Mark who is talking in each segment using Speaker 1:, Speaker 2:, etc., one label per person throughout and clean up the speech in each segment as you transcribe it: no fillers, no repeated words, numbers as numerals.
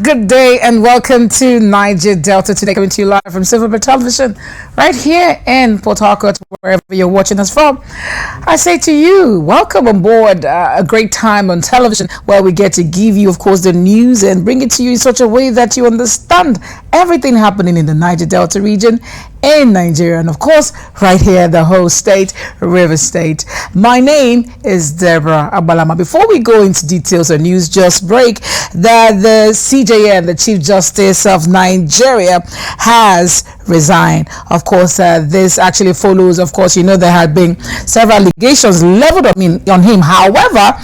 Speaker 1: Good day and welcome to Niger Delta today, coming to you live from Silverbird Television, right here in Port Harcourt, wherever you're watching us from. I say to you, welcome on board. A great time on television where we get to give you, of course, the news and bring it to you in such a way that you understand everything happening in the Niger Delta region in Nigeria, and of course right here the whole state, River State. My name is Deborah Abalama. Before we go into details of news, just break that the CJN, the Chief Justice of Nigeria, has resigned. Of course, this actually follows, of course, you know, there had been several allegations leveled on him. However,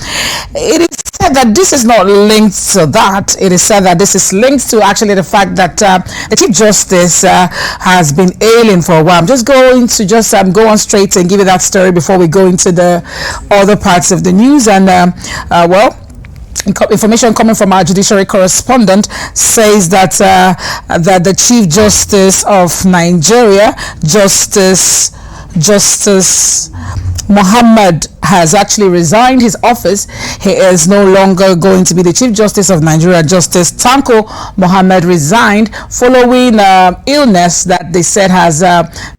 Speaker 1: it is said that this is not linked to that. It is said that this is linked to actually the fact that the Chief Justice has been ailing for a while. I'm just going to go on straight and give you that story before we go into the other parts of the news. And information coming from our judiciary correspondent says that that the Chief Justice of Nigeria, Justice Muhammad, has actually resigned his office. He is no longer going to be the Chief Justice of Nigeria. Justice Tanko Muhammad resigned following illness that they said has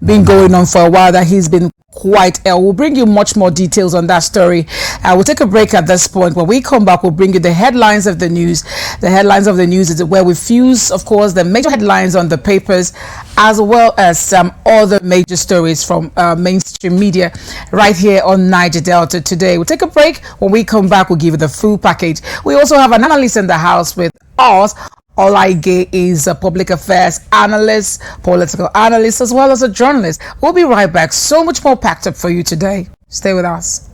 Speaker 1: been going on for a while, that he's been quite ill. We'll bring you much more details on that story. We'll take a break at this point. When we come back, we'll bring you the headlines of the news. The headlines of the news is where we fuse, of course, the major headlines on the papers, as well as some other major stories from mainstream media right here on Niger Delta today. We'll take a break. When we come back, we'll give you the full package. We also have an analyst in the house with us. Olalekan Ige is a public affairs analyst, political analyst, as well as a journalist. We'll be right back. So much more packed up for you today. Stay with us.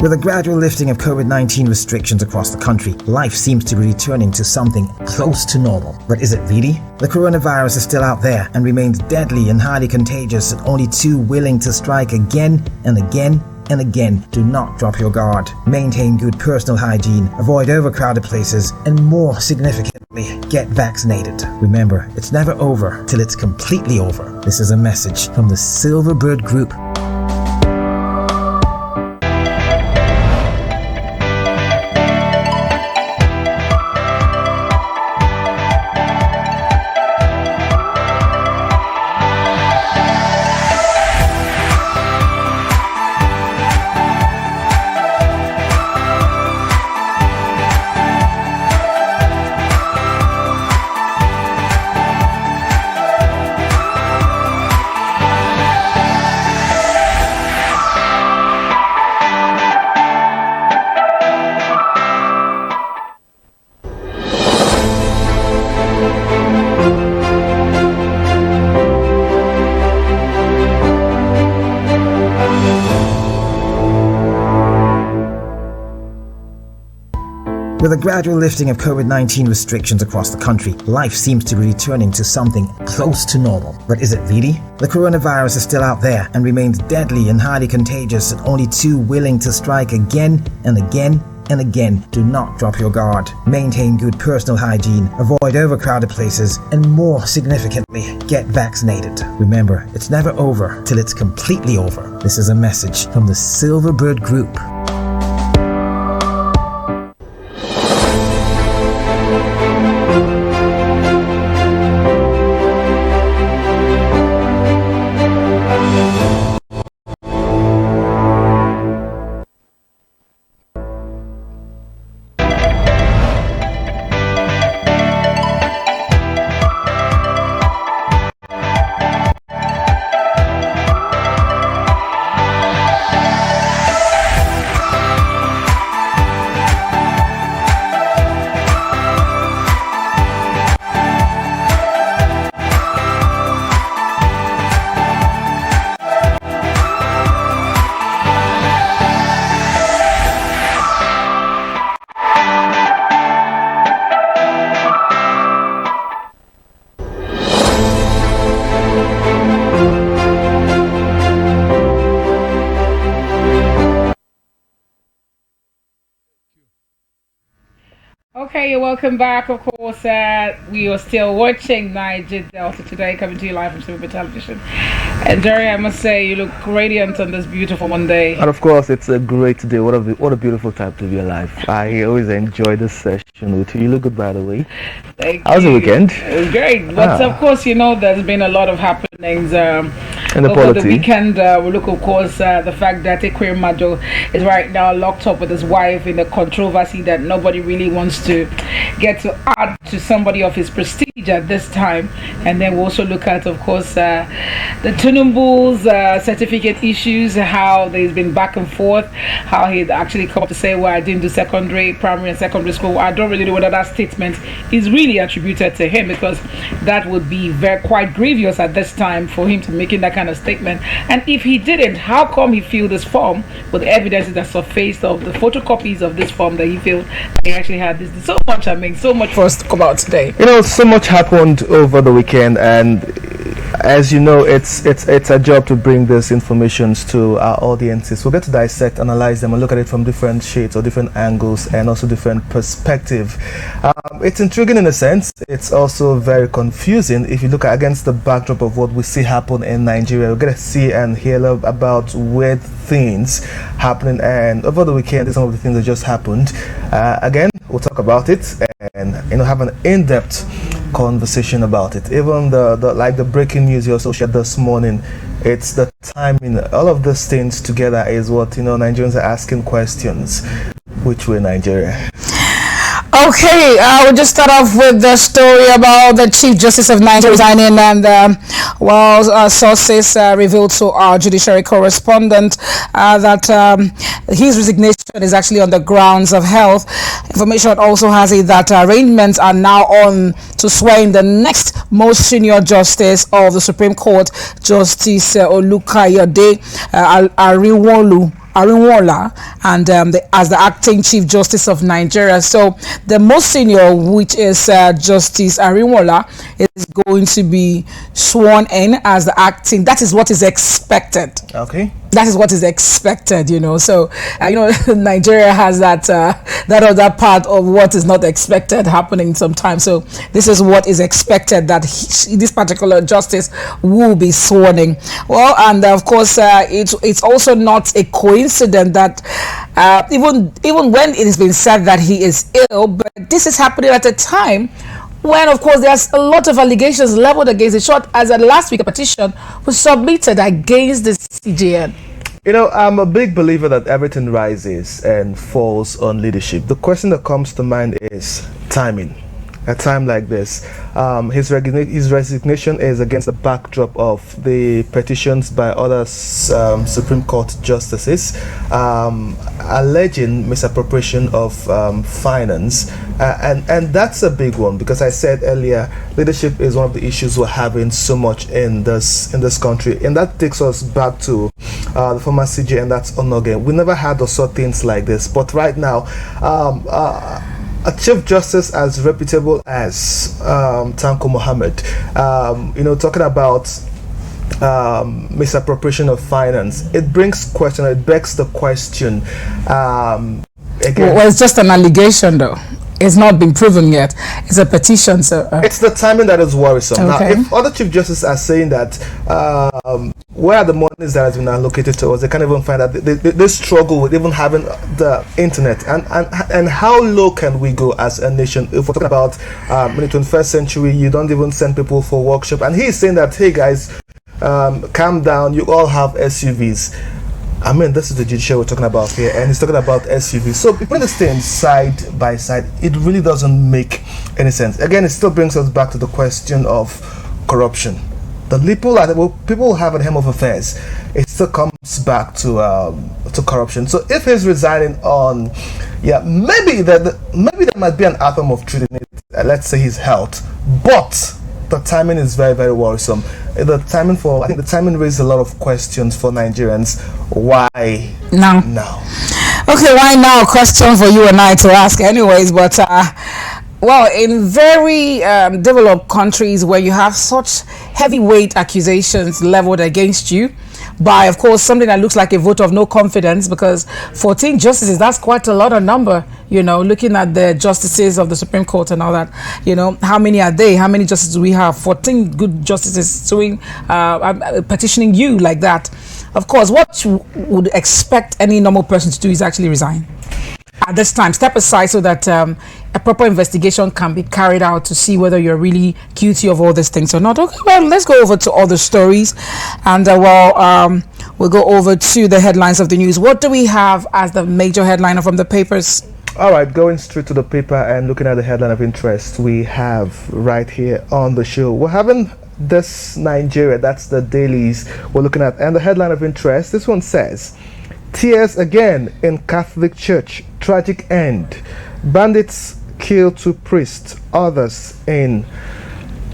Speaker 2: With a gradual lifting of COVID-19 restrictions across the country, life seems to be returning to something close to normal. But is it really? The coronavirus is still out there and remains deadly and highly contagious, and only too willing to strike again and again and again. Do not drop your guard. Maintain good personal hygiene, avoid overcrowded places, and more significantly, get vaccinated. Remember, it's never over till it's completely over. This is a message from the Silverbird Group. With a gradual lifting of COVID-19 restrictions across the country, life seems to be returning to something close to normal. But is it really? The coronavirus is still out there and remains deadly and highly contagious, and only too willing to strike again and again and again. Do not drop your guard. Maintain good personal hygiene, avoid overcrowded places, and more significantly, get vaccinated. Remember, it's never over till it's completely over. This is a message from the Silverbird Group.
Speaker 1: Okay, you're welcome back. Of course, we are still watching Niger Delta today, coming to you live from Silver Television. And Jerry, I must say, you look radiant on this beautiful Monday.
Speaker 3: And of course, it's a great day. What a beautiful time to be alive. I always enjoy this session with you. You look good, by the way. How's the weekend?
Speaker 1: It was great. But of course, there's been a lot of happenings
Speaker 3: in the
Speaker 1: over the weekend. We look, of course, the fact that Ekweremadu is right now locked up with his wife in a controversy that nobody really wants to get to add to somebody of his prestige at this time. And then we also look at, of course, the TINUBU's certificate issues, how there's been back and forth, how he'd actually come up to say, well, I didn't do primary and secondary school. I don't really know whether that statement is really attributed to him, because that would be quite grievous at this time for him to making that kind of statement. And if he didn't, how come he filled this form with the evidences that surfaced of the photocopies of this form that he filled? He actually had this. So much for us to talk about today.
Speaker 3: So much happened over the weekend, and as you know, it's a job to bring these informations to our audiences. We'll get to dissect, analyze them, and look at it from different shades or different angles, and also different perspective. It's intriguing in a sense. It's also very confusing if you look at against the backdrop of what we see happen in Nigeria. We're going to see and hear about weird things happening, and over the weekend, some of the things that just happened. Again, we'll talk about it and have an in-depth conversation about it. Even the breaking news you also shared this morning, it's the timing. All of these things together is what Nigerians are asking questions. Which way Nigeria?
Speaker 1: Okay, we'll just start off with the story about the Chief Justice of Nigeria resigning, and sources revealed to our judiciary correspondent that his resignation is actually on the grounds of health. Information also has it that arrangements are now on to swear in the next most senior justice of the Supreme Court, Justice Olukayode Arinwola, and as the acting Chief Justice of Nigeria. So the most senior, which is Justice Arinwola, is going to be sworn in as the acting. That is what is expected.
Speaker 3: Okay.
Speaker 1: That is what is expected, So, Nigeria has that other part of what is not expected happening sometimes. So, this is what is expected, that this particular justice will be sworn in. Well, and of course, it's also not a coincidence that even when it has been said that he is ill, but this is happening at a time when, of course, there's a lot of allegations leveled against it. Short as last week, a petition was submitted against the CJN.
Speaker 3: I'm a big believer that everything rises and falls on leadership. The question that comes to mind is timing. A time like this, his resignation is against the backdrop of the petitions by other Supreme Court justices alleging misappropriation of finance, and that's a big one, because I said earlier, leadership is one of the issues we're having so much in this country, and that takes us back to the former CJ, and that's Onoge. We never had or saw things like this, but right now, a Chief Justice as reputable as Tanko Mohammed, talking about misappropriation of finance, it begs the question. Again,
Speaker 1: well, it's just an allegation, though. It's not been proven yet. It's a petition, so
Speaker 3: it's the timing that is worrisome.
Speaker 1: Okay.
Speaker 3: Now, if other chief justices are saying that where are the monies that has been allocated to us, they can't even find out. They struggle with even having the internet, and how low can we go as a nation if we're talking about in the 21st century? You don't even send people for workshop, and he's saying that, hey guys, calm down. You all have SUVs. I mean, this is the judiciary we're talking about here, and he's talking about SUV. So, putting this thing side by side, it really doesn't make any sense. Again, it still brings us back to the question of corruption. The people have a hem of affairs. It still comes back to corruption. So, if he's resigning on, maybe there might be an atom of truth in it. Let's say his health, but the timing is very, very worrisome. I think the timing raises a lot of questions for Nigerians. Why now?
Speaker 1: Okay, why now? Question for you and I to ask anyways, but well, in very developed countries where you have such heavyweight accusations leveled against you, by, of course, something that looks like a vote of no confidence, because 14 justices, that's quite a lot of number, looking at the justices of the Supreme Court and all that. How many are they? How many justices do we have? 14 good justices doing, petitioning you like that. Of course, what you would expect any normal person to do is actually resign at this time, step aside, so that a proper investigation can be carried out to see whether you're really guilty of all these things or not. Okay, well, let's go over to other stories, and we'll go over to the headlines of the news. What do we have as the major headliner from the papers?
Speaker 3: All right, going straight to the paper and looking at the headline of interest we have right here on the show. We're having this Nigeria, that's the dailies we're looking at, and the headline of interest, this one says, tears again in Catholic Church, tragic end. Bandits kill 2 priests, others in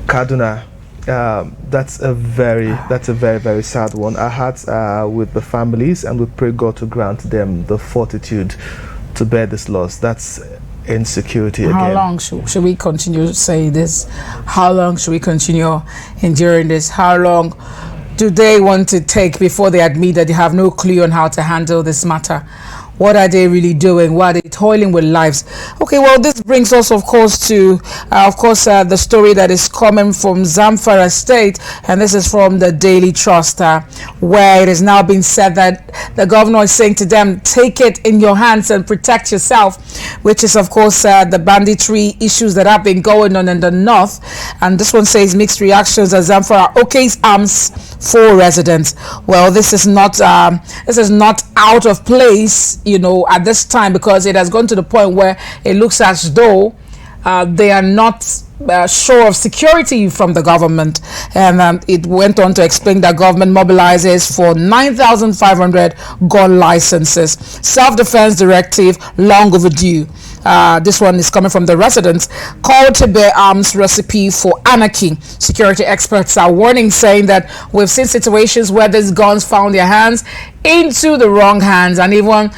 Speaker 3: Kaduna. That's a very, very sad one. Our hearts are with the families, and we pray God to grant them the fortitude to bear this loss. That's insecurity again.
Speaker 1: How long should we continue saying this? How long should we continue enduring this? How long do they want to take before they admit that they have no clue on how to handle this matter? What are they really doing? Why are they toiling with lives? Okay, well, this brings us, of course, to, the story that is coming from Zamfara State, and this is from the Daily Trust, where it is now being said that the governor is saying to them, take it in your hands and protect yourself, which is, of course, the banditry issues that have been going on in the north. And this one says mixed reactions as Zamfara okays arms for residents. Well, this is not out of place, at this time, because it has gone to the point where it looks as though they are not sure of security from the government. And it went on to explain that government mobilizes for 9,500 gun licenses. Self-defense directive long overdue. This one is coming from the residents. Call to bear arms recipe for anarchy. Security experts are warning, saying that we've seen situations where these guns found their hands into the wrong hands, and even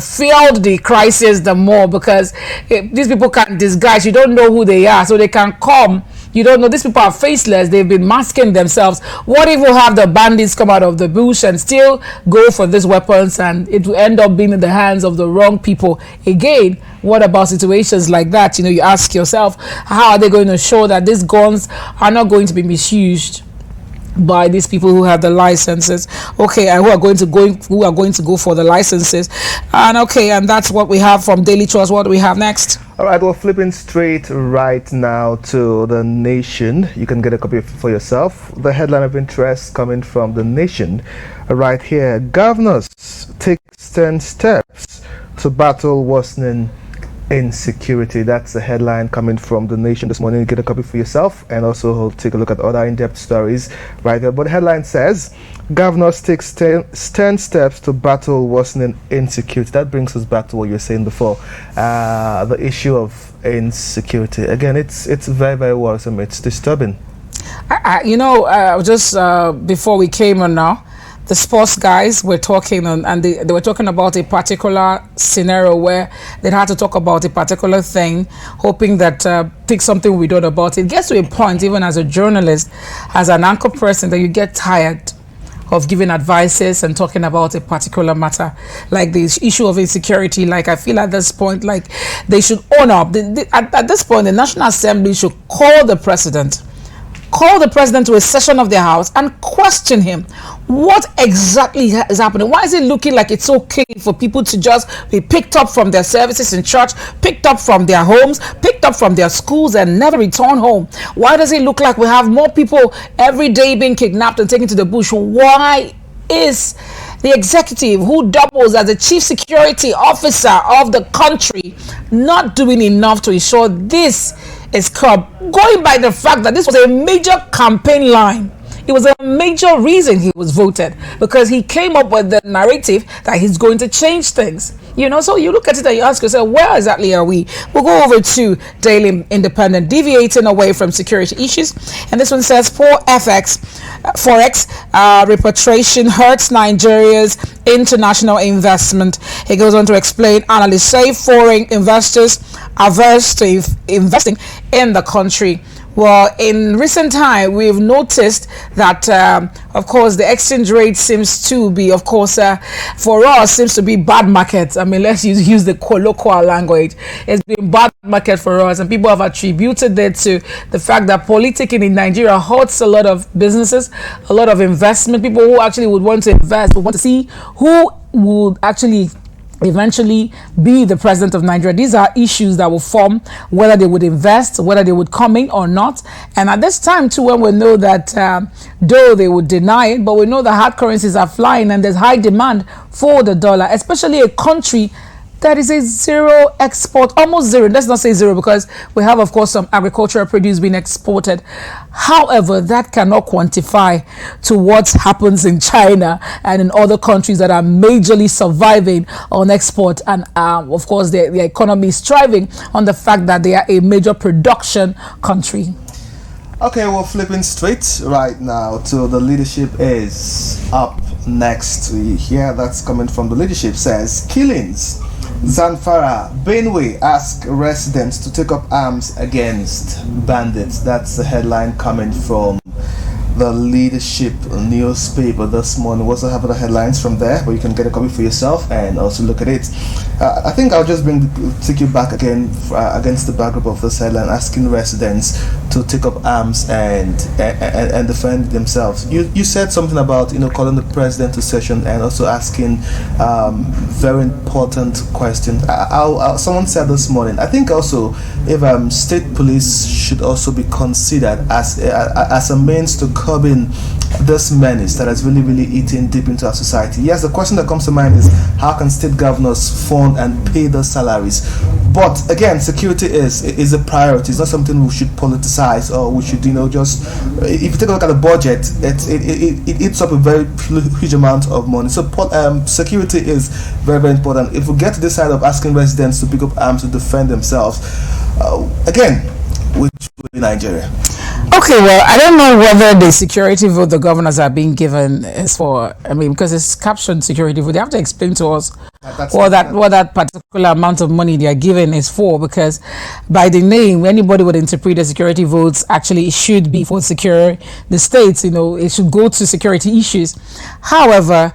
Speaker 1: fueled the crisis the more, because these people can't disguise. You don't know who they are, so they can come. You don't know. These people are faceless. They've been masking themselves. What if we have the bandits come out of the bush and still go for these weapons, and it will end up being in the hands of the wrong people again? What about situations like that? You ask yourself, how are they going to show that these guns are not going to be misused by these people who have the licenses? Okay, and who are going to go for the licenses? And that's what we have from Daily Trust. What do we have next?
Speaker 3: All right, we're flipping straight right now to The Nation. You can get a copy for yourself. The headline of interest coming from The Nation right here. Governors take 10 steps to battle worsening insecurity. That's the headline coming from The Nation this morning. Get a copy for yourself, and also take a look at other in-depth stories right there. But the headline says, governors take 10 steps to battle worsening insecurity. That brings us back to what you were saying before, the issue of insecurity. Again, it's very, very worrisome. It's disturbing.
Speaker 1: Just before we came on now, the sports guys were talking and they were talking about a particular scenario where they had to talk about a particular thing, hoping that take something we don't about it. It gets to a point, even as a journalist, as an anchor person, that you get tired of giving advices and talking about a particular matter, like the issue of insecurity. Like, I feel at this point, like, they should own up. At this point, the National Assembly should call the president to a session of their house and question him. What exactly is happening? Why is it looking like it's okay for people to just be picked up from their services in church, picked up from their homes, picked up from their schools, and never return home? Why does it look like we have more people every day being kidnapped and taken to the bush? Why is the executive, who doubles as the chief security officer of the country, not doing enough to ensure this is curbed? Going by the fact that this was a major campaign line. It was a major reason he was voted, because he came up with the narrative that he's going to change things. So you look at it and you ask yourself, where exactly are we? We'll go over to Daily Independent, deviating away from security issues. And this one says, poor Forex repatriation hurts Nigeria's international investment. He goes on to explain, analysts say foreign investors averse to investing in the country. Well, in recent time, we've noticed that, of course, the exchange rate seems to be, of course, for us, seems to be bad market. I mean, let's use the colloquial language. It's been bad market for us, and people have attributed that to the fact that politicking in Nigeria hurts a lot of businesses, a lot of investment. People who actually would want to invest, would want to see who would actually eventually be the president of Nigeria. These are issues that will form whether they would invest, whether they would come in or not. And at this time too, when we know that though they would deny it, but we know that hard currencies are flying and there's high demand for the dollar, especially a country that is a zero export, almost zero. Let's not say zero, because we have, of course, some agricultural produce being exported. However, that cannot quantify to what happens in China and in other countries that are majorly surviving on export. And of course, the economy is thriving on the fact that they are a major production country.
Speaker 3: Okay, we're flipping straight right now to the leadership is up next. We hear that's coming from the leadership says killings. Zamfara, Benue ask residents to take up arms against bandits. That's the headline coming from the leadership newspaper this morning. We also have other headlines from there, but you can get a copy for yourself and also look at it. I think I'll just take you back again against the backdrop of this headline, asking residents to take up arms and defend themselves. You said something about calling the president to session and also asking very important questions. Someone said this morning, I think also if state police should also be considered as a means to curbing this menace that has really eaten deep into our society. Yes, the question that comes to mind is how can state governors fund and pay their salaries? But again, security is a priority. It's not something we should politicize or we should just. If you take a look at the budget, it eats up a very huge amount of money. So security is very important. If we get to this side of asking residents to pick up arms to defend themselves, again, which will be Nigeria.
Speaker 1: Okay, well, I don't know whether the security vote the governors are being given is for, because it's captioned security vote. They have to explain to us what that particular amount of money they are given is for, because by the name, anybody would interpret the security votes actually it should be for secure the states, it should go to security issues. However,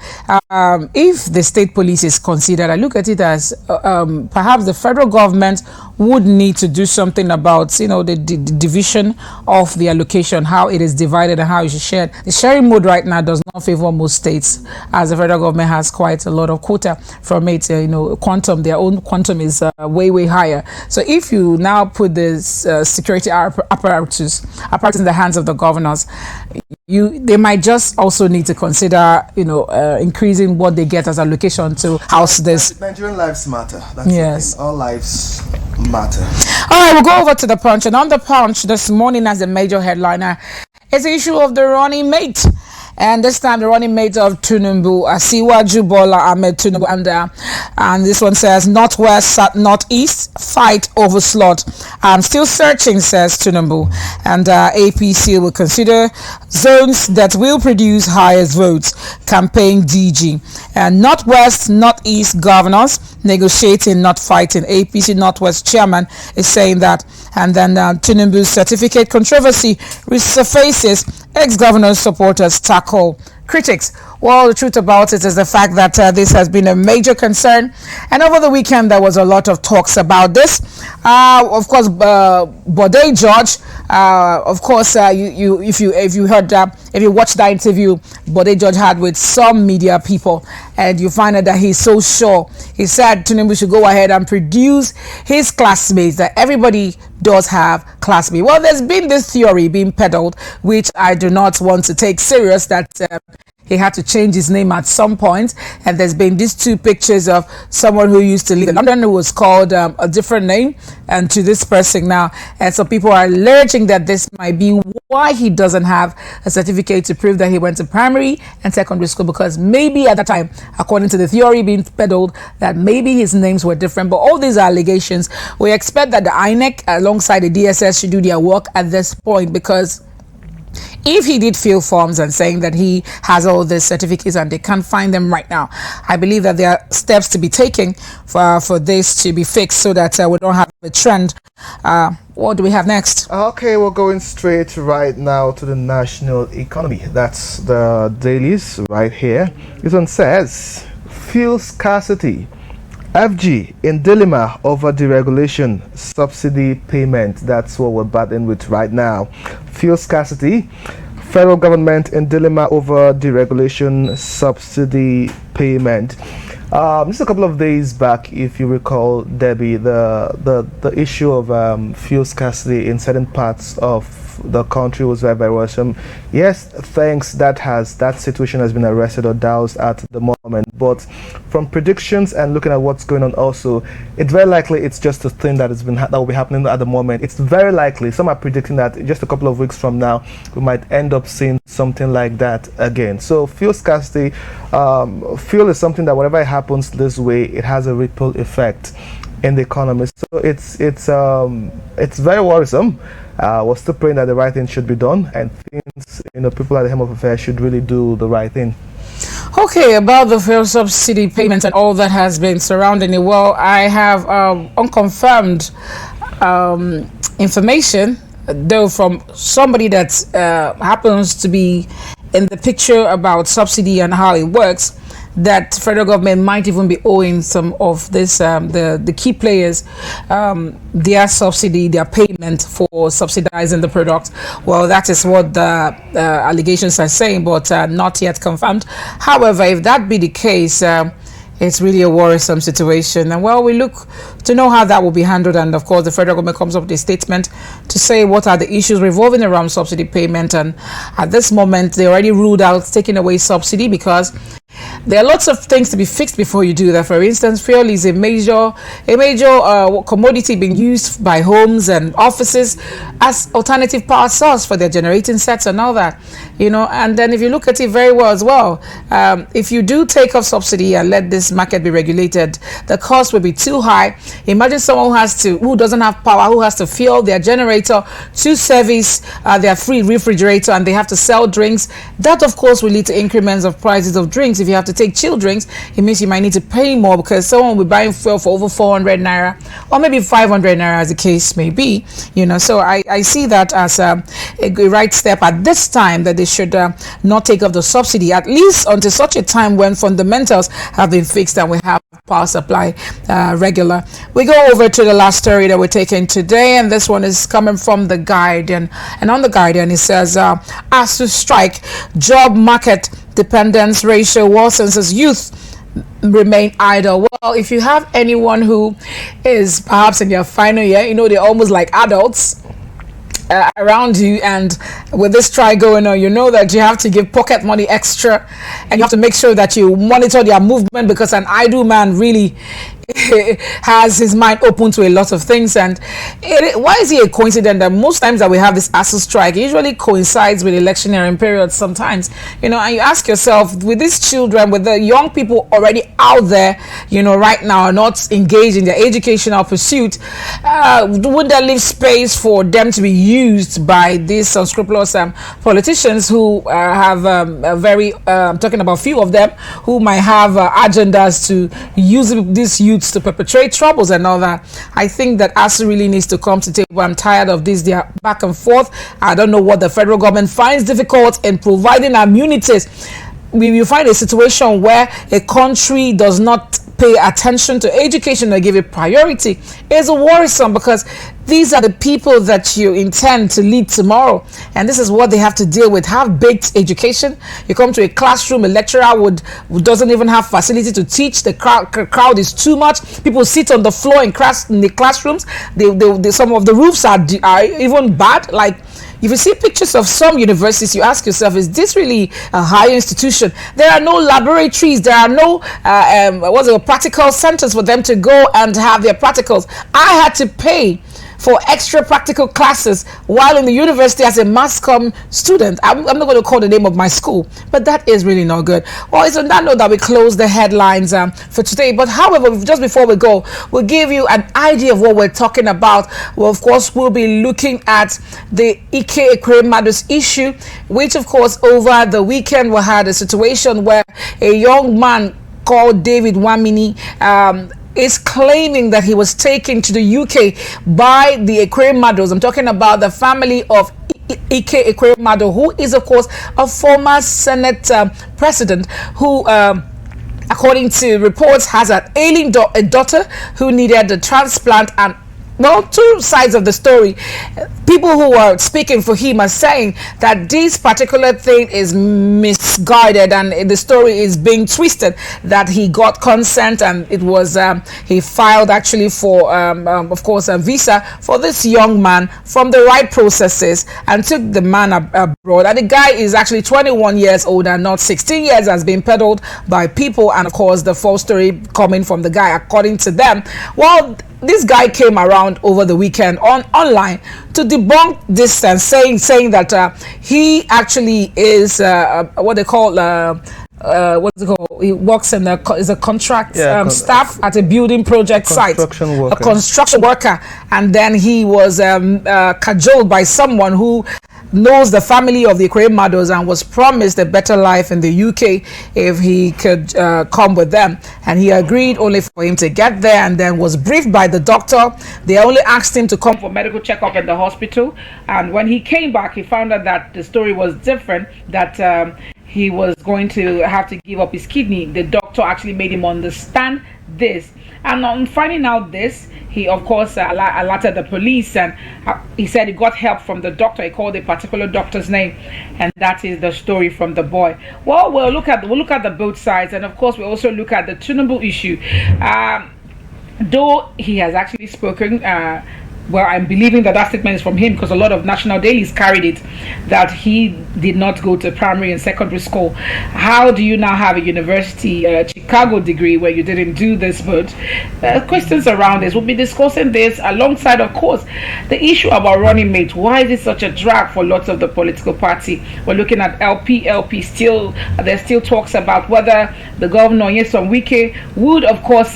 Speaker 1: if the state police is considered, I look at it as perhaps the federal government would need to do something about, the division of the allocation, how it is divided and how it is shared. The sharing mode right now does not favor most states, as the federal government has quite a lot of quota from it. Quantum, their own quantum is way higher. So if you now put this security apparatus in the hands of the governors, they might just also need to consider, increasing what they get as allocation to house this.
Speaker 3: Nigerian lives matter. That's
Speaker 1: yes,
Speaker 3: all lives matter.
Speaker 1: All right, we'll go over to the Punch, and on the Punch this morning, as a major headliner, is the issue of the running mate. And this time, the running mate of TINUBU, Asiwaju Bola Ahmed Tinubu, and this one says Northwest, Northeast fight over slot. I'm still searching, says TINUBU, and APC will consider zones that will produce highest votes. Campaign DG and Northwest, Northeast governors negotiating, not fighting. APC Northwest chairman is saying that, and then TINUBU certificate controversy resurfaces. Ex-governor supporters tackle critics. Well, the truth about it is the fact that this has been a major concern, and over the weekend there was a lot of talks about this. Of course, Bode George. Of course, if you watched that interview Bode George had with some media people, and you find out that he's so sure. He said TINUBU should go ahead and produce his classmates, that everybody does have classmates. Well, there's been this theory being peddled, which I do not want to take serious, that he had to change his name at some point, and there's been these two pictures of someone who used to live in London who was called a different name, and to this person now, and so people are alleging that this might be why he doesn't have a certificate to prove that he went to primary and secondary school, because maybe at that time, according to the theory being peddled, that maybe his names were different. But all these allegations, we expect that the INEC alongside the DSS should do their work at this point, because if he did fill forms and saying that he has all the certificates and they can't find them right now, I believe that there are steps to be taken for this to be fixed, so that we don't have a trend What do we have next?
Speaker 3: Okay, we're going straight right now to the national economy. That's the dailies right here. This one says, fuel scarcity. FG in dilemma over deregulation subsidy payment. That's what we're battling with right now. Fuel scarcity. Federal government in dilemma over deregulation subsidy payment. Just a couple of days back, if you recall, Debbie, the issue of fuel scarcity in certain parts of the country was very, very worrisome. Yes, thanks, that situation has been arrested or doused at the moment. But from predictions and looking at what's going on, also, it's very likely it's just a thing that will be happening at the moment. It's very likely. Some are predicting that just a couple of weeks from now, we might end up seeing something like that again. So fuel scarcity, fuel is something that whenever it happens this way, it has a ripple effect in the economy. So it's very worrisome. We're still praying that the right thing should be done, and things, people at the helm of affairs should really do the right thing.
Speaker 1: Okay, about the fuel subsidy payments and all that has been surrounding it. Well, I have unconfirmed information, though, from somebody that happens to be in the picture about subsidy and how it works, that federal government might even be owing some of this, the key players, their subsidy, their payment for subsidizing the product. Well, that is what the allegations are saying, but not yet confirmed. However, if that be the case, it's really a worrisome situation. And well, we look to know how that will be handled. And of course, the federal government comes up with a statement to say what are the issues revolving around subsidy payment. And at this moment, they already ruled out taking away subsidy because there are lots of things to be fixed before you do that. For instance, fuel is a major commodity being used by homes and offices as alternative power source for their generating sets and all that, and then if you look at it very well as well, if you do take off subsidy and let this market be regulated, the cost will be too high. Imagine someone who doesn't have power, who has to fuel their generator to service their free refrigerator, and they have to sell drinks. That of course will lead to increments of prices of drinks. If you have to take chill drinks, it means you might need to pay more because someone will be buying fuel for over 400 naira or maybe 500 naira as the case may be. So I see that as a right step at this time, that they should not take off the subsidy, at least until such a time when fundamentals have been fixed and we have power supply regular. We go over to the last story that we're taking today, and this one is coming from The Guardian. And on The Guardian, it says, ASU strike, job market dependence ratio worsens as youth remain idle. Well, if you have anyone who is perhaps in their final year, they're almost like adults around you, and with this strike going on, that you have to give pocket money extra, and you have to make sure that you monitor their movement, because an idle man really has his mind open to a lot of things. And why is it a coincidence that most times that we have this ASU strike, it usually coincides with electioneering periods sometimes, and you ask yourself, with these children, with the young people already out there, right now are not engaged in their educational pursuit, would that leave space for them to be used by these unscrupulous politicians who have talking about few of them who might have agendas to use these youth to perpetrate troubles and all that? I think that ASU really needs to come to the table. I'm tired of this, their back and forth. I don't know what the federal government finds difficult in providing immunities. You find a situation where a country does not pay attention to education or give it priority. It's worrisome, because these are the people that you intend to lead tomorrow, and this is what they have to deal with. Half-baked education. You come to a classroom, a lecturer doesn't even have facility to teach. The crowd is too much. People sit on the floor in the classrooms. Some of the roofs are even bad. Like, if you see pictures of some universities, you ask yourself, is this really a higher institution? There are no laboratories. There are no practical centers for them to go and have their practicals. I had to pay for extra practical classes while in the university as a mass comm student. I'm not going to call the name of my school, but that is really not good. Well, it's on that note that we close the headlines for today. But however, just before we go, we'll give you an idea of what we're talking about. Well, of course, we'll be looking at the Ike Ekweremadu's issue, which of course over the weekend we had a situation where a young man called David Wamini is claiming that he was taken to the UK by the Ekweremados. I'm talking about the family of Ike Ekweremadu, who is, of course, a former Senate president who, according to reports, has an ailing daughter who needed a transplant. And well, two sides of the story. People who are speaking for him are saying that this particular thing is misguided and the story is being twisted, that he got consent and it was he filed actually for of course a visa for this young man from the right processes and took the man abroad. And the guy is actually 21 years old and not 16 years, has been peddled by people. And of course the false story coming from the guy, according to them. Well, this guy came around over the weekend online to debunk this and saying that he actually is what they call what's it called? He works in is a contract staff at a building project site, a construction worker, and then he was cajoled by someone who knows the family of the Ekweremados and was promised a better life in the UK if he could come with them. And he agreed, only for him to get there, and then was briefed by the doctor. They only asked him to come for medical checkup at the hospital, and when he came back, he found out that the story was different, that he was going to have to give up his kidney. The doctor actually made him understand this, and on finding out this, he of course alerted the police, and he said he got help from the doctor. He called a particular doctor's name, and that is the story from the boy. Well, we'll look at the both sides, and of course we also look at the TINUBU issue. Though he has actually spoken, well, I'm believing that statement is from him, because a lot of national dailies carried it, that he did not go to primary and secondary school. How do you now have a university Chicago degree where you didn't do this? But questions around this. We'll be discussing this alongside, of course, the issue about running mate. Why is it such a drag for lots of the political party? We're looking at LP still. There's still talks about whether the governor Nyesom Wike would, of course,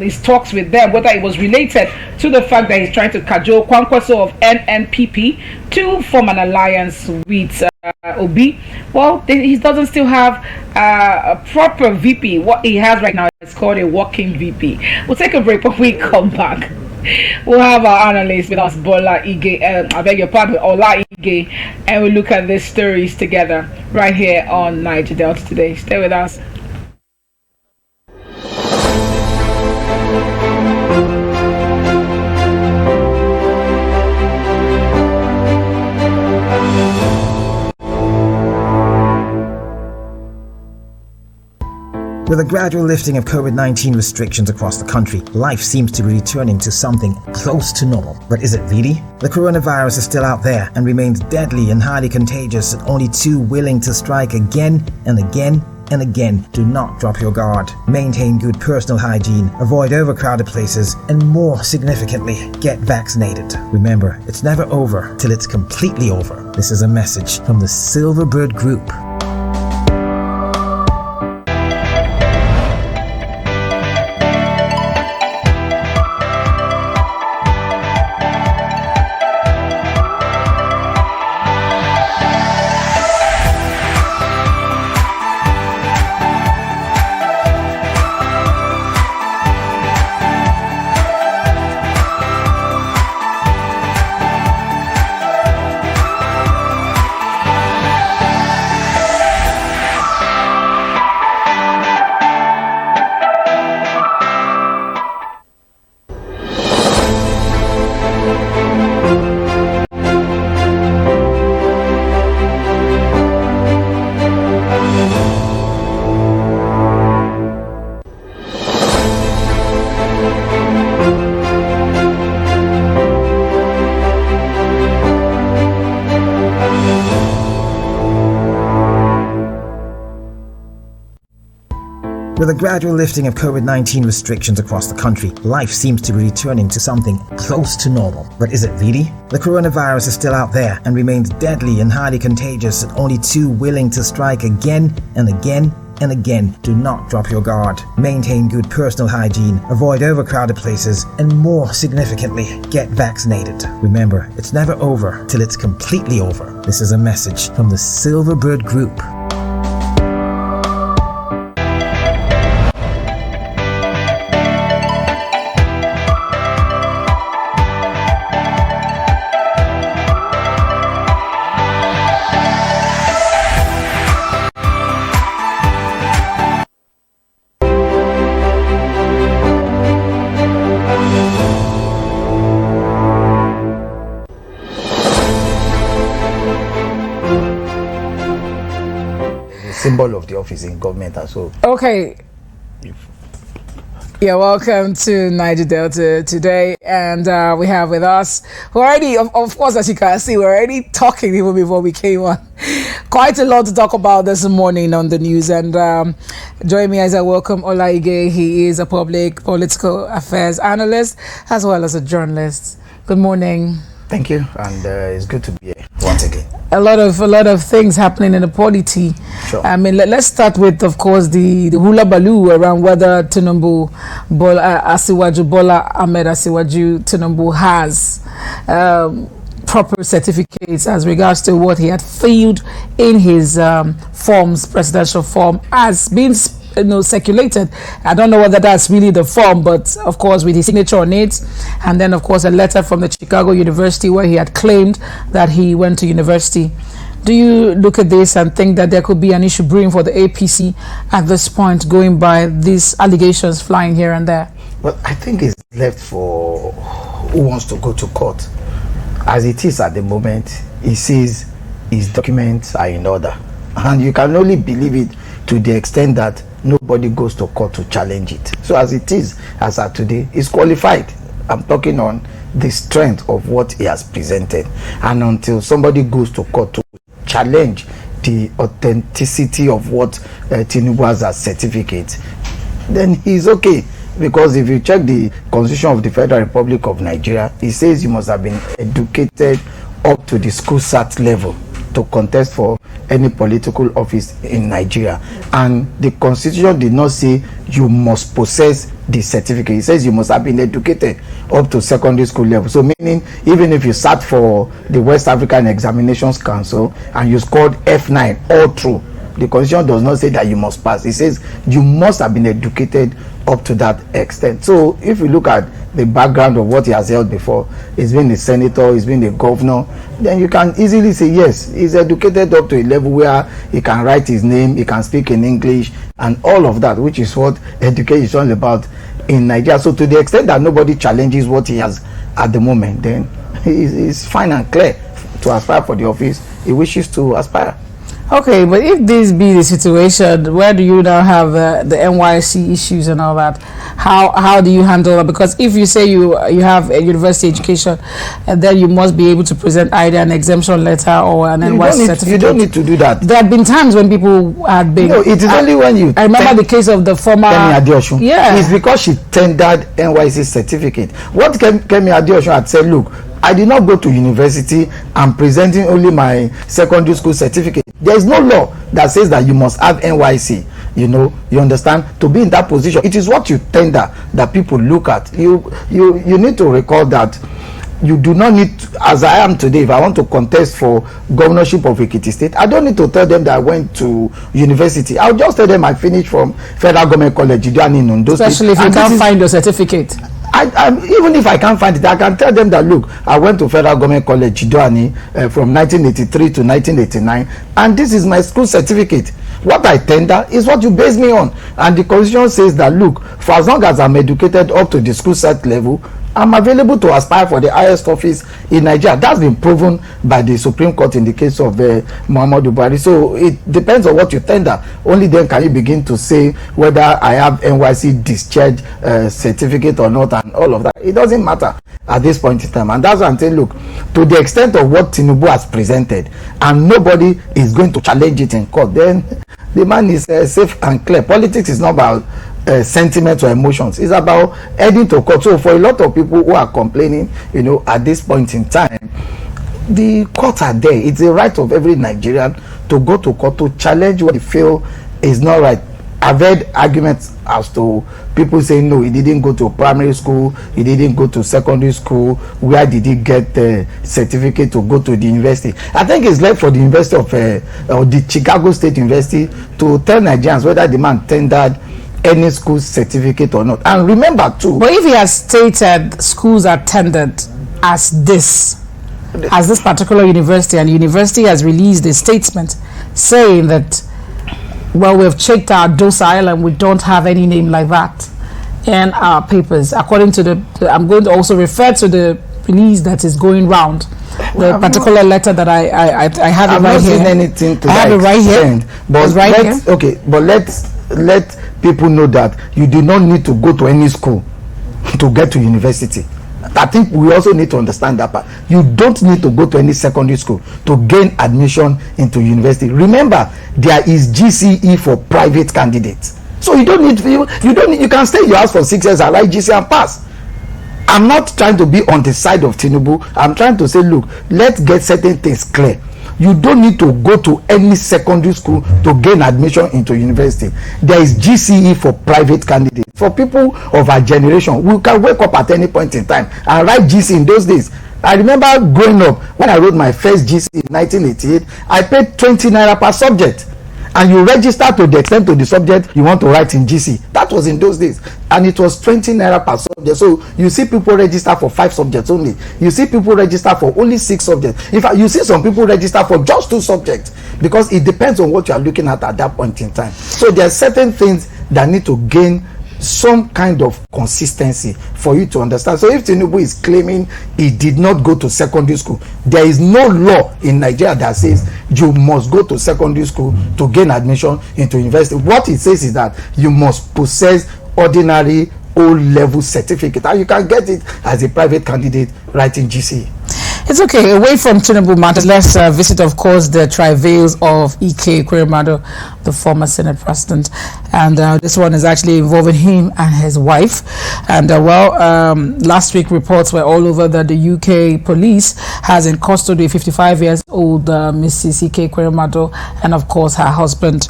Speaker 1: his talks with them, whether it was related to the fact that he's trying to cajole Kwankwaso of NNPP to form an alliance with Obi. Well, he doesn't still have a proper VP. What he has right now is called a working VP. We'll take a break, but we come back. We'll have our analyst with us, Bola Ige, I beg your pardon, Ola Ige, and we'll look at these stories together right here on Niger Delta today. Stay with us.
Speaker 2: With a gradual lifting of COVID-19 restrictions across the country, life seems to be returning to something close to normal. But is it really? The coronavirus is still out there and remains deadly and highly contagious, and only too willing to strike again and again and again. Do not drop your guard. Maintain good personal hygiene, avoid overcrowded places, and more significantly, get vaccinated. Remember, it's never over till it's completely over. This is a message from the Silverbird Group. With a gradual lifting of COVID-19 restrictions across the country, life seems to be returning to something close to normal. But is it really? The coronavirus is still out there and remains deadly and highly contagious, and only too willing to strike again and again and again. Do not drop your guard. Maintain good personal hygiene, avoid overcrowded places, and more significantly, get vaccinated. Remember, it's never over till it's completely over. This is a message from the Silverbird Group.
Speaker 4: symbol of the office in government as well.
Speaker 1: Okay. Yeah, welcome to Niger Delta today, and we have with us already, of course, as you can see, we're already talking even before we came on. Quite a lot to talk about this morning on the news, and join me as I welcome Olalekan Ige. He is a public political affairs analyst as well as a journalist. Good morning.
Speaker 4: Thank you, and it's good to be here once again.
Speaker 1: A lot of things happening in the polity.
Speaker 4: Sure.
Speaker 1: I mean, let's start with, of course, the hula baloo around whether TINUBU Bola Ahmed Asiwaju Tinubu has proper certificates as regards to what he had failed in his presidential form as being circulated. I don't know whether that's really the form, but of course with his signature on it, and then of course a letter from the Chicago University where he had claimed that he went to university. Do you look at this and think that there could be an issue brewing for the APC at this point, going by these allegations flying here and there?
Speaker 4: Well, I think it's left for who wants to go to court. As it is at the moment, he says his documents are in order, and you can only believe it to the extent that nobody goes to court to challenge it. So as it is, as at today, he's qualified. I'm talking on the strength of what he has presented, and until somebody goes to court to challenge the authenticity of what TINUBU has as certificate, then he's okay. Because if you check the Constitution of the Federal Republic of Nigeria, it says you must have been educated up to the school cert level to contest for any political office in Nigeria. And the Constitution did not say you must possess the certificate. It says you must have been educated up to secondary school level. So meaning, even if you sat for the West African Examinations Council and you scored F9 all through, the Constitution does not say that you must pass. It says you must have been educated up to that extent. So if you look at the background of what he has held before, he's been a senator, he's been a governor, then you can easily say yes, he's educated up to a level where he can write his name, he can speak in English, and all of that, which is what education is all about in Nigeria. So to the extent that nobody challenges what he has at the moment, then it's fine and clear to aspire for the office he wishes to aspire.
Speaker 1: Okay, but if this be the situation, where do you now have the NYC issues and all that? How do you handle that? Because if you say you have a university education, and then you must be able to present either an exemption letter or an NYC certificate.
Speaker 4: You don't need to do that.
Speaker 1: There have been times when people had been.
Speaker 4: No, it is only when you.
Speaker 1: I remember the case of the former
Speaker 4: Kemi Adeosun.
Speaker 1: Yeah,
Speaker 4: it's because she tendered NYC certificate. What Kemi Adeosun had said, look, I did not go to university. I'm presenting only my secondary school certificate. There is no law that says that you must have NYC. You understand? To be in that position, it is what you tender that people look at. You need to recall that you do not need to, as I am today, if I want to contest for governorship of Ekiti State, I don't need to tell them that I went to university. I'll just tell them I finished from Federal Government College, Idoani, in Ondo State.
Speaker 1: Especially if you can't find your certificate.
Speaker 4: Even if I can't find it, I can tell them that, look, I went to Federal Government College, Idoani, from 1983 to 1989, and this is my school certificate. What I tender is what you base me on. And the Constitution says that, look, for as long as I'm educated up to the school cert level, I'm available to aspire for the highest office in Nigeria. That's been proven by the Supreme Court in the case of Muhammadu Buhari. So it depends on what you tender. Only then can you begin to say whether I have NYC discharge certificate or not, and all of that. It doesn't matter at this point in time. And that's why I'm saying, look, to the extent of what TINUBU has presented, and nobody is going to challenge it in court, then the man is safe and clear. Politics is not about sentiments or emotions. It's about heading to court. So for a lot of people who are complaining, at this point in time, the courts are there. It's the right of every Nigerian to go to court to challenge what they feel is not right. I've heard arguments as to people saying, no, he didn't go to primary school, he didn't go to secondary school. Where did he get the certificate to go to the university? I think it's left for the University of or the Chicago State University to tell Nigerians whether the man tendered any school certificate or not. And remember too,
Speaker 1: but if he has stated schools are tendered as this particular university, and the university has released a statement saying that, well, we've checked our docile and we don't have any name like that in our papers, according to I'm going to also refer to the release that is going round the particular letter that I have it right here.
Speaker 4: I've not seen anything to
Speaker 1: I have it right here.
Speaker 4: But
Speaker 1: right here.
Speaker 4: Okay, but let people know that you do not need to go to any school to get to university. I think we also need to understand that part. You don't need to go to any secondary school to gain admission into university. Remember, there is GCE for private candidates. So you don't need you can stay in your house for 6 years and write GCE and pass. I'm not trying to be on the side of Tinubu. I'm trying to say, look, let's get certain things clear. You don't need to go to any secondary school to gain admission into university. There is GCE for private candidates. For people of our generation, we can wake up at any point in time and write GCE in those days. I remember growing up, when I wrote my first GCE in 1988, I paid 20 naira per subject. And you register to the extent of the subject you want to write in GC. That was in those days. And it was 20 naira per subject. So you see people register for 5 subjects only. You see people register for only 6 subjects. In fact, you see some people register for just 2 subjects. Because it depends on what you are looking at that point in time. So there are certain things that need to gain some kind of consistency for you to understand. So if Tinubu is claiming he did not go to secondary school, there is no law in Nigeria that says you must go to secondary school to gain admission into university. What it says is that you must possess ordinary O-level certificate, and you can get it as a private candidate writing GCE.
Speaker 1: It's okay. Away from Tinubu matters, let's visit, of course, the travails of Ike Ekweremadu, the former Senate president. And this one is actually involving him and his wife. And last week reports were all over that the UK police has in custody a 55-year-old Mrs. Ike Ekweremadu and, of course, her husband,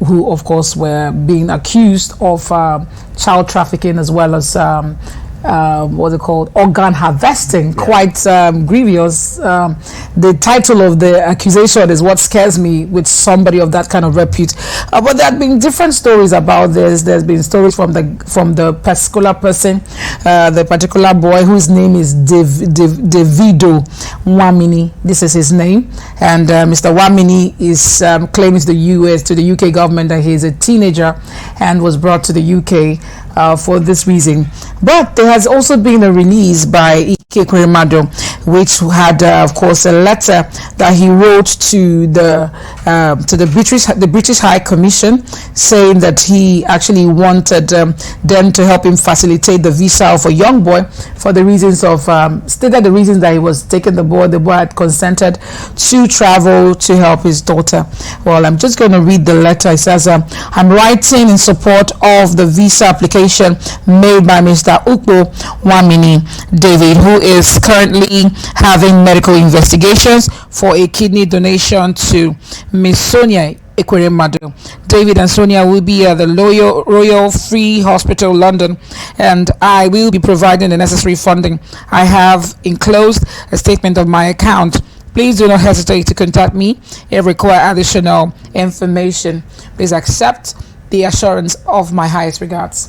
Speaker 1: who, of course, were being accused of child trafficking as well as what's it called, organ harvesting. Quite grievous. The title of the accusation is what scares me with somebody of that kind of repute. But there have been different stories about this. There's been stories from the particular person, the particular boy whose name is Davido Wamini. This is his name, and Mr. Wamini is claiming to the UK government that he is a teenager and was brought to the UK for this reason. But there has also been a release by Ike Ekweremadu, which had, of course, a letter that he wrote to the British High Commission, saying that he actually wanted them to help him facilitate the visa of a young boy for the reasons of stated the reasons that he was taking the boy. The boy had consented to travel to help his daughter. Well, I'm just going to read the letter. It says, "I'm writing in support of the visa application made by Mr. Ukpo Wamini David, who is currently having medical investigations for a kidney donation to Miss Sonia Ekweremadu. David and Sonia will be at the Royal Free Hospital, London, and I will be providing the necessary funding. I have enclosed a statement of my account. Please do not hesitate to contact me if you require additional information. Please accept the assurance of my highest regards."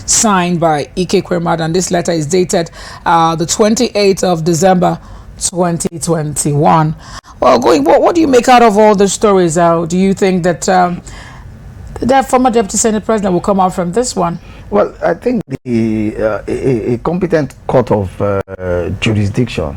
Speaker 1: Signed by Ike Ekweremadu, and this letter is dated the 28th of December 2021. Well, what do you make out of all the stories? Do you think that that former Deputy Senate President will come out from this one?
Speaker 4: Well, I think a competent court of jurisdiction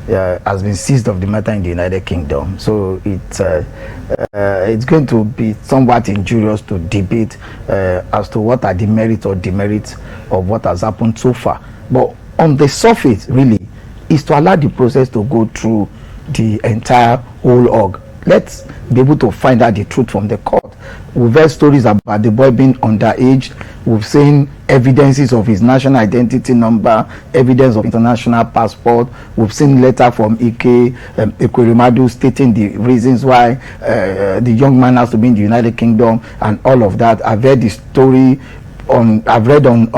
Speaker 4: has been seized of the matter in the United Kingdom. So it's going to be somewhat injurious to debate as to what are the merits or demerits of what has happened so far. But on the surface, really, is to allow the process to go through the entire whole org. Let's be able to find out the truth from the court. We've heard stories about the boy being underage. We've seen evidences of his national identity number, evidence of international passport. We've seen letter from Ike Ekweremadu stating the reasons why the young man has to be in the United Kingdom and all of that. I've heard the story I've read on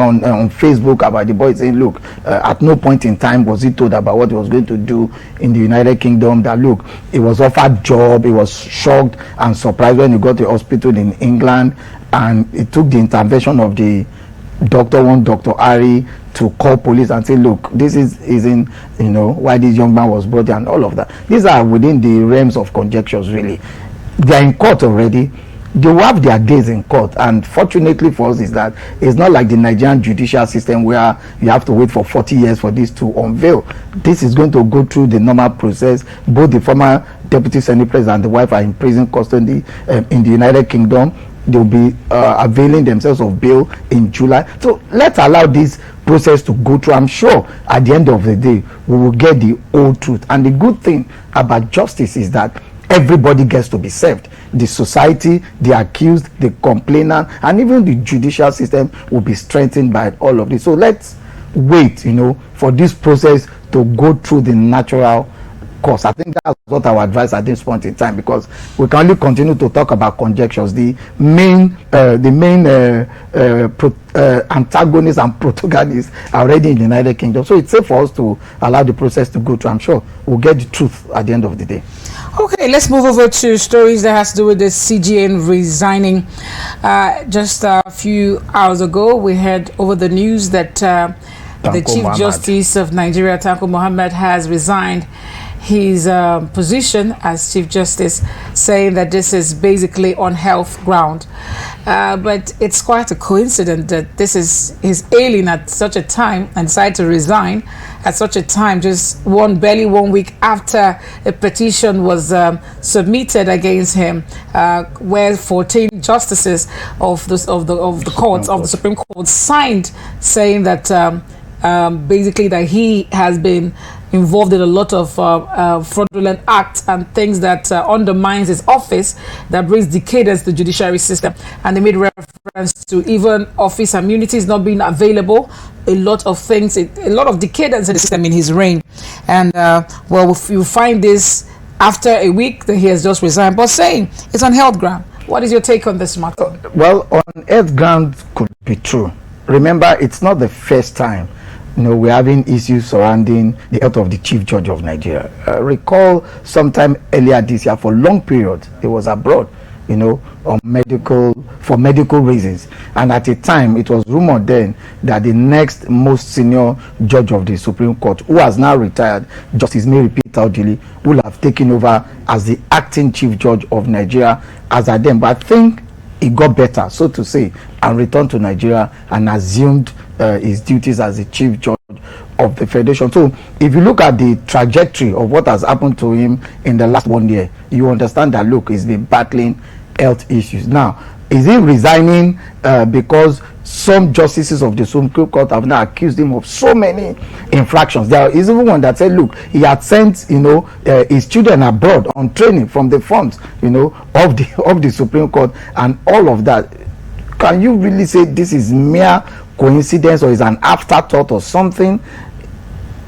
Speaker 4: Facebook about the boy saying, look, at no point in time was he told about what he was going to do in the United Kingdom. That look, he was offered job, he was shocked and surprised when he got to the hospital in England, and it took the intervention of the Dr. Harry to call police and say, look, this isn't why this young man was brought there and all of that. These are within the realms of conjectures, really. They are in court already. they will have their days in court. And fortunately for us is that it's not like the Nigerian judicial system where you have to wait for 40 years for this to unveil. This is going to go through the normal process. Both the former Deputy Senate President and the wife are in prison custody in the United Kingdom. They'll be availing themselves of bail in July. So let's allow this process to go through. I'm sure at the end of the day, we will get the whole truth. And the good thing about justice is that everybody gets to be served. The society, the accused, the complainant, and even the judicial system will be strengthened by all of this. So let's wait, for this process to go through the natural course. I think that's what our advice at this point in time, because we can only continue to talk about conjectures. The main antagonists and protagonists are already in the United Kingdom, so it's safe for us to allow the process to go through. I'm sure we'll get the truth at the end of the day.
Speaker 1: Okay, let's move over to stories that has to do with the CGN resigning. Just a few hours ago, we heard over the news that the Chief Justice of Nigeria, Tanko Muhammad, has resigned his position as Chief Justice, saying that this is basically on health ground. But it's quite a coincidence that this is his ailing at such a time and decided to resign at such a time, just barely 1 week after a petition was submitted against him, where 14 justices of the courts of the Supreme Court signed, saying that basically that he has been involved in a lot of fraudulent acts and things that undermines his office, that brings decadence to the judiciary system. And they made reference to even office immunities not being available, a lot of things, a lot of decadence in the system in his reign. And well, you find this after a week that he has just resigned, but saying it's on health ground. What is your take on this matter?
Speaker 4: Well, on health ground could be true. Remember, it's not the first time we're having issues surrounding the health of the Chief Judge of Nigeria. Recall sometime earlier this year, for long period, he was abroad, for medical reasons. And at a time, it was rumored then that the next most senior judge of the Supreme Court, who has now retired, Justice Mary Peter, will have taken over as the acting Chief Judge of Nigeria as at then. But I think he got better, so to say, and returned to Nigeria and assumed his duties as the Chief Judge of the Federation. So if you look at the trajectory of what has happened to him in the last 1 year, you understand that, look, he's been battling health issues. Now, is he resigning because some justices of the Supreme Court have now accused him of so many infractions? There is even one that said, look, he had sent his children abroad on training from the funds of the Supreme Court and all of that. Can you really say this is mere coincidence or is an afterthought or something?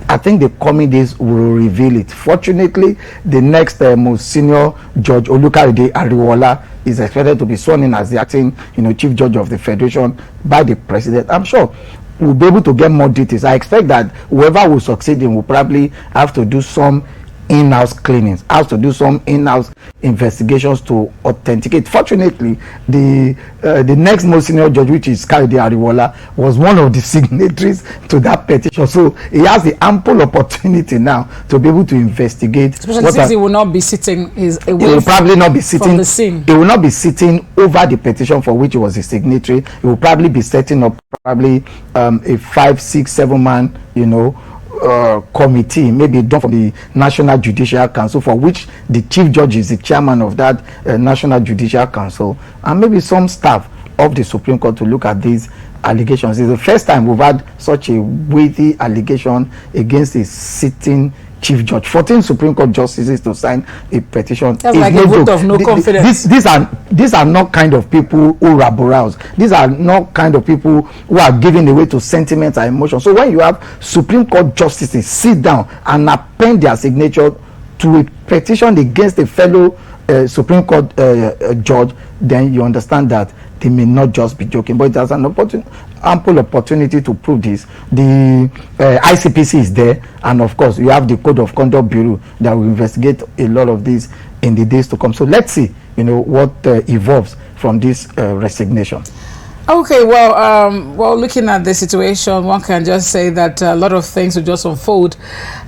Speaker 4: I think the coming days will reveal it. Fortunately, the next most senior judge, Olalekan Ige, is expected to be sworn in as the acting Chief Judge of the Federation by the President. I'm sure we'll be able to get more details. I expect that whoever will succeed in will probably have to do some in-house cleanings, has to do some in-house investigations to authenticate. Fortunately, the next most senior judge, which is Kayode Ariwola, was one of the signatories to that petition, so he has the ample opportunity now to be able to investigate.
Speaker 1: Especially since he will not be sitting, he
Speaker 4: will probably not be sitting
Speaker 1: from the scene.
Speaker 4: He will not be sitting over the petition for which he was a signatory. He will probably be setting up a 5, 6, 7 man committee, maybe done from the National Judicial Council, for which the Chief Judge is the chairman of that National Judicial Council, and maybe some staff of the Supreme Court to look at these allegations. It's the first time we've had such a weighty allegation against a sitting Chief Judge. 14 Supreme Court justices to sign a petition.
Speaker 1: That's like a vote of no confidence.
Speaker 4: These are not kind of people who rabble-rouse. These are not kind of people who are giving away to sentiments and emotions. So when you have Supreme Court justices sit down and append their signature to a petition against a fellow Supreme Court judge, then you understand that they may not just be joking, but it has an ample opportunity to prove this. The ICPC is there, and of course you have the Code of Conduct Bureau that will investigate a lot of this in the days to come. So let's see what evolves from this resignation.
Speaker 1: Okay, well, looking at the situation, one can just say that a lot of things will just unfold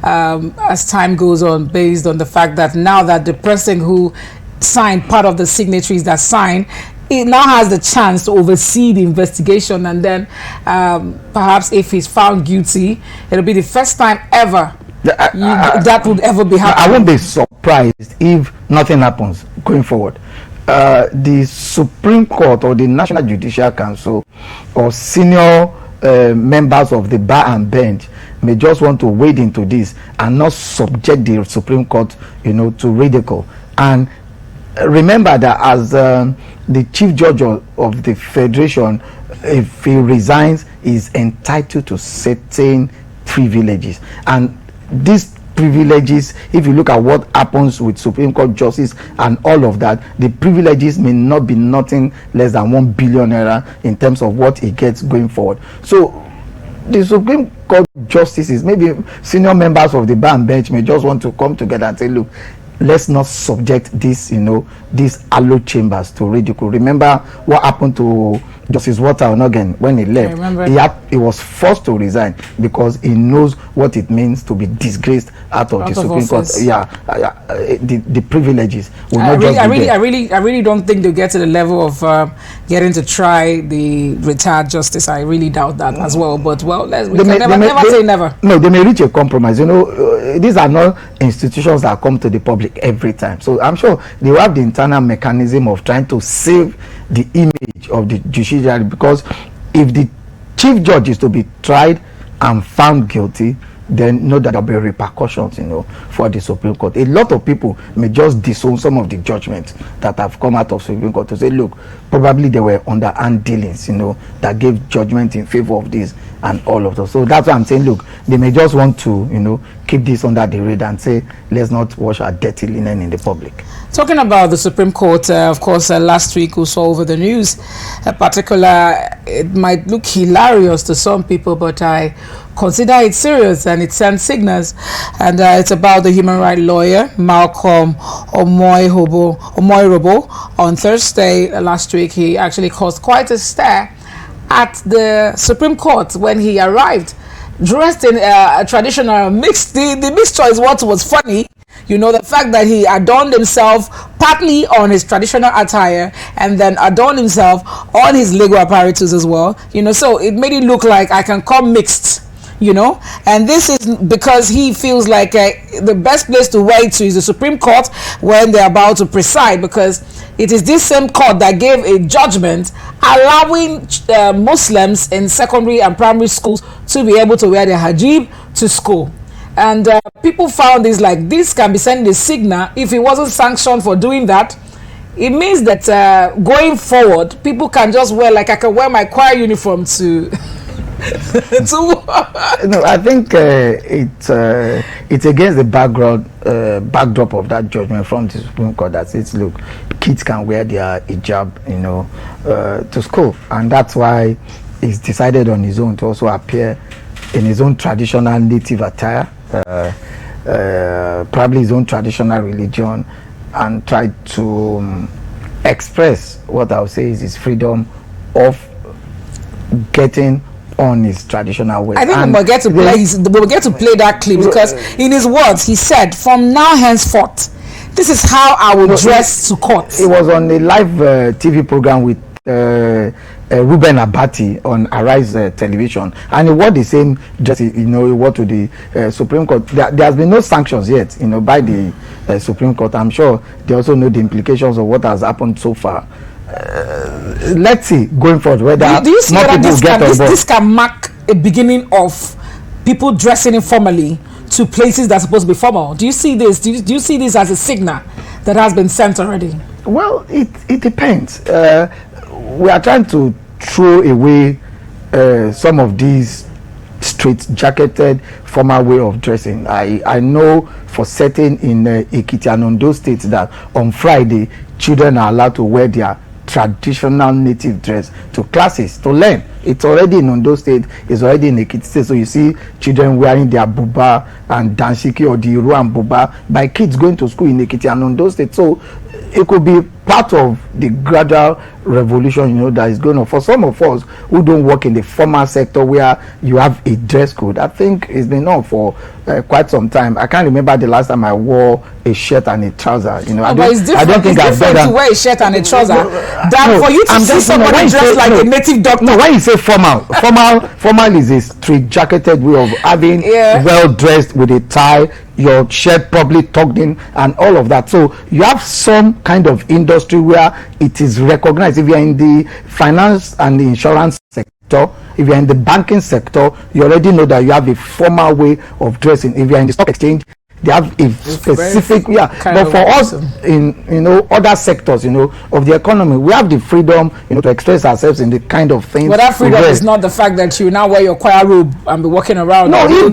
Speaker 1: as time goes on, based on the fact that now that the person who signed, part of the signatories that signed, it now has the chance to oversee the investigation, and then perhaps if he's found guilty, it'll be the first time ever that would ever be happening.
Speaker 4: I won't be surprised if nothing happens going forward. The Supreme Court or the National Judicial Council or senior members of the bar and bench may just want to wade into this and not subject the Supreme Court, to ridicule. And remember that as the chief judge of the federation, if he resigns, is entitled to certain privileges, and these privileges, if you look at what happens with Supreme Court justice and all of that, the privileges may not be nothing less than 1 billion naira in terms of what he gets going forward. So the Supreme Court justices, maybe senior members of the bar and bench, may just want to come together and say, look, let's not subject this, these hallowed chambers to ridicule. Remember what happened to Justice Walter Onogen when he left. He was forced to resign because he knows what it means to be disgraced out of the Supreme Court. The privileges will not just be there.
Speaker 1: I really don't think they'll get to the level of getting to try the retired justice. I really doubt that as well. But never say never.
Speaker 4: No, they may reach a compromise. These are not institutions that come to the public every time. So I'm sure they will have the internal mechanism of trying to save the image of the judiciary, because if the chief judge is to be tried and found guilty, then know that there will be repercussions, for the Supreme Court. A lot of people may just disown some of the judgments that have come out of Supreme Court to say, look, probably they were underhand dealings, that gave judgment in favor of this and all of those. So that's why I'm saying, look, they may just want to, keep this under the radar and say, let's not wash our dirty linen in the public.
Speaker 1: Talking about the Supreme Court, of course, last week we saw over the news, it might look hilarious to some people, but I consider it serious and it sends signals. And it's about the human rights lawyer, Malcolm Omoyorobo. On Thursday last week, he actually caused quite a stir at the Supreme Court when he arrived, dressed in a traditional mixed. The mixture is what was funny. The fact that he adorned himself partly on his traditional attire and then adorned himself on his legal apparatus as well. So it made it look like I can come mixed. And this is because he feels like the best place to wear it to is the Supreme Court when they're about to preside, because it is this same court that gave a judgment allowing Muslims in secondary and primary schools to be able to wear their hijab to school. And people found this can be sending a signal. If he wasn't sanctioned for doing that, it means that going forward, people can just wear, I can wear my choir uniform to
Speaker 4: I think it's against the backdrop of that judgment from the Supreme Court that says, look, kids can wear their hijab, to school, and that's why he's decided on his own to also appear in his own traditional native attire, probably his own traditional religion, and try to express what I would say is his freedom of getting on his traditional way.
Speaker 1: I think we'll get to play that clip, because in his words he said, from now henceforth, this is how I will dress to court.
Speaker 4: He was on a live TV program with Ruben Abati on Arise television, and he wore the same dress, he wore to the Supreme Court. There has been no sanctions yet, by the Supreme Court. I'm sure they also know the implications of what has happened so far. Let's see going forward whether
Speaker 1: do you see
Speaker 4: more
Speaker 1: that
Speaker 4: people
Speaker 1: this can mark a beginning of people dressing informally to places that's supposed to be formal. Do you see this? Do you see this as a signal that has been sent already?
Speaker 4: Well, it depends. We are trying to throw away some of these straight-jacketed formal way of dressing. I know for certain in Ekiti and Ondo states that on Friday, children are allowed to wear their traditional native dress to classes to learn. It's already in Ondo State, it's already in Ekiti State. So you see children wearing their buba and danshiki or the iru and buba by kids going to school in Ekiti and Ondo State. So it could be part of the gradual revolution, you know, that is going on. For some of us who don't work in the formal sector where you have a dress code, I think it's been on for quite some time. I can't remember the last time I wore a shirt and a trouser. You know,
Speaker 1: but it's different. I don't think it's different to wear a shirt and a trouser. For you to see somebody dressed like a native doctor.
Speaker 4: No, when you say formal is a straight-jacketed way of having well dressed with a tie, your shirt probably tucked in and all of that. So you have some kind of industry where it is recognized. If you're in the finance and the insurance sector, if you're in the banking sector, you already know that you have a formal way of dressing. If you're in the stock exchange, they have a specific but for us in other sectors of the economy, we have the freedom to express ourselves in the kind of things.
Speaker 1: But that freedom is not the fact that you now wear your choir robe and be walking around.
Speaker 4: No, if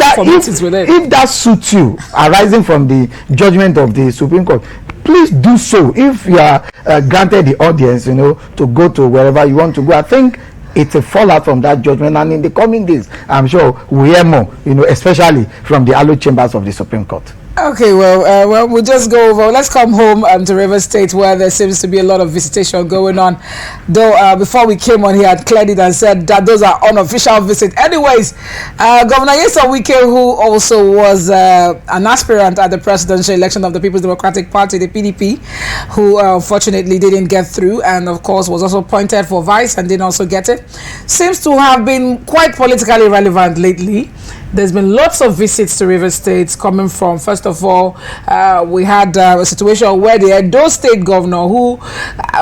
Speaker 4: that suits you, arising from the judgment of the Supreme Court, please do so. If you are granted the audience to go to wherever you want to go, I think it's a fallout from that judgment, and in the coming days I'm sure we'll hear more, especially from the hallowed chambers of the Supreme Court.
Speaker 1: Okay, well, we'll just go over. Let's come home to Rivers State, where there seems to be a lot of visitation going on. Though before we came on, he had cleared it and said that those are unofficial visits. Anyways, Governor Nyesom Wike, who also was an aspirant at the presidential election of the People's Democratic Party, the PDP, who unfortunately didn't get through, and of course was also appointed for vice and didn't also get it, seems to have been quite politically relevant lately. There's been lots of visits to Rivers State coming from, first of all, we had a situation where the Edo State governor, who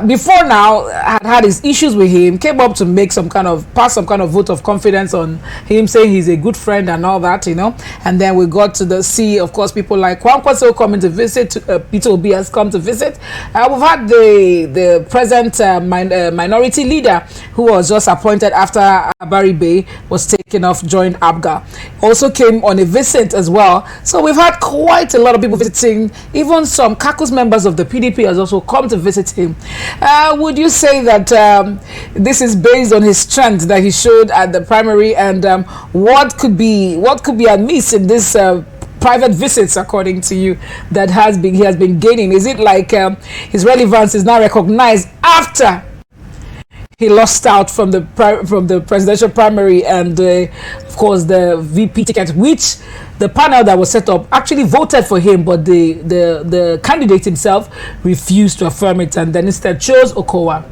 Speaker 1: before now had his issues with him, came up to make pass some kind of vote of confidence on him, saying he's a good friend and all that, And then we got to see, of course, people like Kwankwaso coming to visit. Peter Obi has come to visit. We've had the present minority leader, who was just appointed after Abari Bey was taken off, joined ABGA. Also came on a visit as well. So we've had quite a lot of people visiting. Even some caucus members of the PDP has also come to visit him. Would you say that this is based on his strength that he showed at the primary, and what could be amiss in this private visits, according to you, that he has been gaining? Is it like his relevance is now recognized after he lost out from the presidential primary and of course the VP ticket, which the panel that was set up actually voted for him, but the candidate himself refused to affirm it and then instead chose Okowa?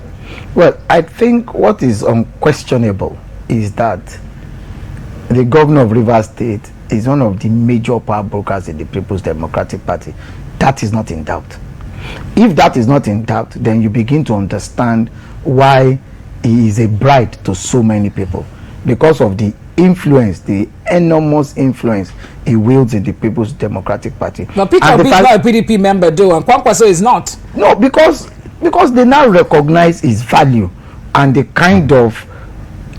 Speaker 4: Well, I think what is unquestionable is that the governor of Rivers State is one of the major power brokers in the People's Democratic Party. That is not in doubt. If that is not in doubt, then you begin to understand why he is a bride to so many people, because of the influence, the enormous influence he wields in the People's Democratic Party.
Speaker 1: But Peter Obi is not a PDP member, though, and Kwankwaso is not.
Speaker 4: No, because they now recognize his value and the kind of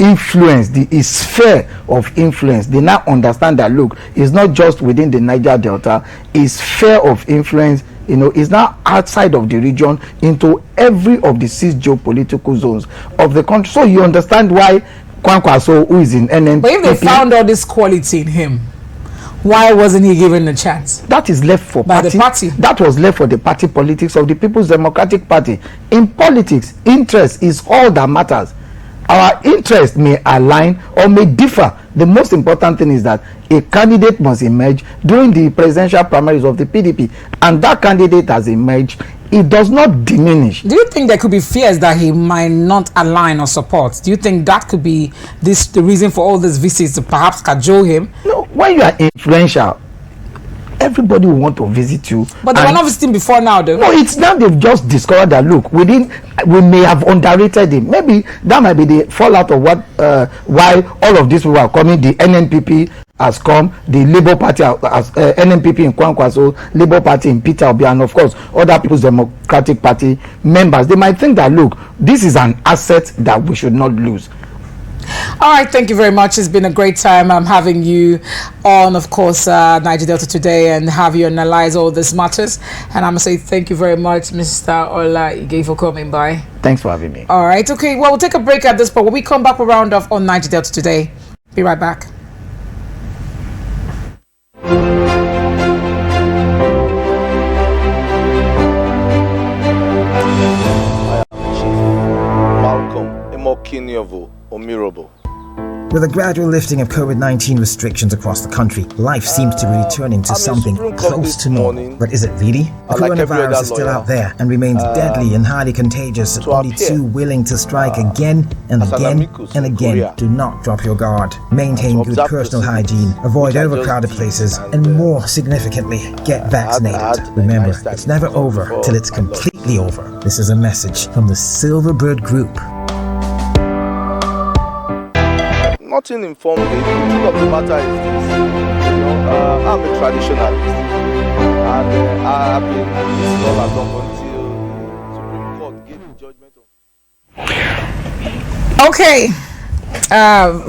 Speaker 4: influence, his sphere of influence. They now understand that, look, it's not just within the Niger Delta, his sphere of influence is now outside of the region into every of the 6 geopolitical zones of the country. So you understand why Kwankwaso, who is in NNPP...
Speaker 1: But if they found all this quality in him, why wasn't he given a chance?
Speaker 4: That is left for
Speaker 1: the party.
Speaker 4: That was left for the party politics of the People's Democratic Party. In politics, interest is all that matters. Our interest may align or may differ. The most important thing is that a candidate must emerge during the presidential primaries of the PDP, and that candidate has emerged. It does not diminish.
Speaker 1: Do you think there could be fears that he might not align or support? Do you think that could be the reason for all these visits to perhaps cajole him?
Speaker 4: No, when you are influential, everybody will want to visit you.
Speaker 1: But they were not visiting before now, though.
Speaker 4: No, it's now they've just discovered that, look, we may have underrated him. Maybe that might be the fallout of why all of these people are coming. The NNPP has come, the Labour Party has NNPP in Kwankwaso, Labour Party in Peter Obi, and of course other People's Democratic Party members. They might think that, look, this is an asset that we should not lose.
Speaker 1: All right, thank you very much. It's been a great time having you on, of course, Niger Delta Today, and have you analyze all these matters. And I'm going to say thank you very much, Mr. Olalekan Ige, for coming by.
Speaker 4: Thanks for having me.
Speaker 1: All right, okay. Well, we'll take a break at this point. When we come back, we'll round off on Niger Delta Today. Be right back.
Speaker 5: untenable or murable.
Speaker 2: With a gradual lifting of COVID-19 restrictions across the country, life seems to be returning to something close to normal. But is it really? The coronavirus is still out there and remains deadly and highly contagious, only too willing to strike again and again and again. Do not drop your guard. Maintain good personal hygiene, avoid overcrowded places, and more significantly, get vaccinated. Remember, it's never over till it's completely over. This is a message from the Silverbird Group.
Speaker 5: Nothing informed me. The truth of the matter is this. I'm a traditionalist. And I have been this all along until Supreme Court gave the judgment on.
Speaker 1: Okay.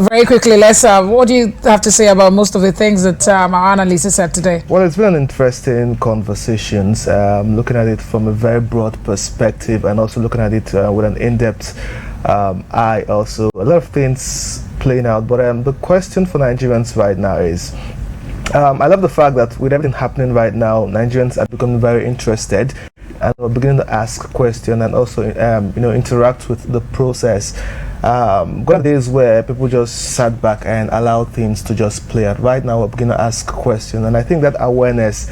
Speaker 1: Very quickly, let's. What do you have to say about most of the things that our analysts said today?
Speaker 3: Well, it's been an interesting conversations, looking at it from a very broad perspective and also looking at it with an in-depth eye also. A lot of things playing out, but the question for Nigerians right now is, I love the fact that with everything happening right now, Nigerians are becoming very interested and are beginning to ask questions and also interact with the process. Gone days where people just sat back and allowed things to just play out. Right now we're beginning to ask questions, and I think that awareness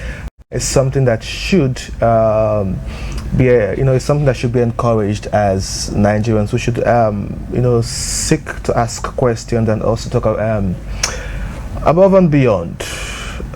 Speaker 3: is something that should it's something that should be encouraged as Nigerians. We should seek to ask questions and also talk above and beyond,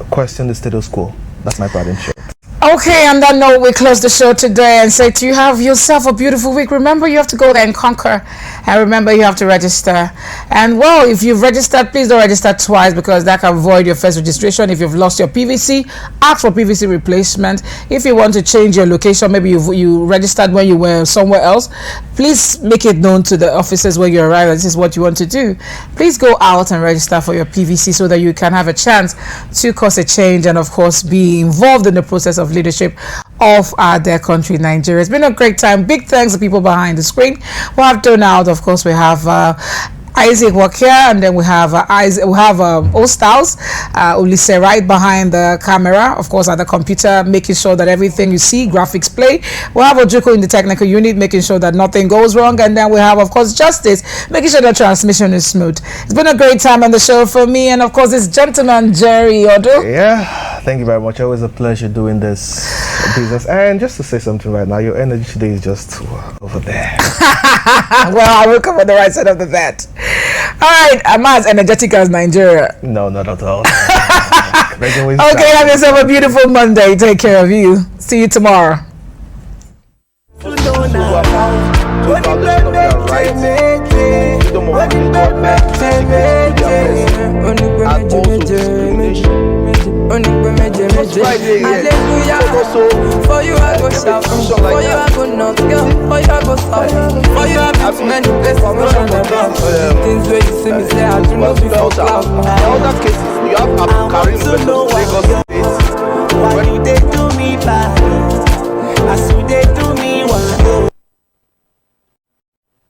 Speaker 3: question the status quo. That's my part in short.
Speaker 1: Okay, on that note, we close the show today and say to you, have yourself a beautiful week. Remember, you have to go there and conquer. And remember, you have to register. And, well, if you've registered, please don't register twice because that can void your first registration. If you've lost your PVC, ask for PVC replacement. If you want to change your location, maybe you registered when you were somewhere else, please make it known to the officers when you arrive. This is what you want to do. Please go out and register for your PVC so that you can have a chance to cause a change and, of course, be involved in the process of leadership of their country, Nigeria. It's been a great time. Big thanks to people behind the screen who have done out. Of course, we have Isaac Wakia, and then we have Ostyles, Ulisse right behind the camera, of course, at the computer, making sure that everything you see, graphics play. We have Ojoko in the technical unit, making sure that nothing goes wrong, and then we have, of course, Justice, making sure the transmission is smooth. It's been a great time on the show for me, and of course, this gentleman, Jerry Odo.
Speaker 3: Yeah, thank you very much. Always a pleasure doing this business. And just to say something right now, your energy today is just over there.
Speaker 1: Well, I will come on the right side of the bed. All right, I'm as energetic as Nigeria.
Speaker 3: No, not at all.
Speaker 1: Okay, have yourself a beautiful Monday. Take care of you. See you tomorrow.
Speaker 6: Hallelujah. For you I go shout, for you I go knock, for you I go shout, for you I be to many places, things where you see me say I do not feel cloud.
Speaker 5: In other cases, you have Karim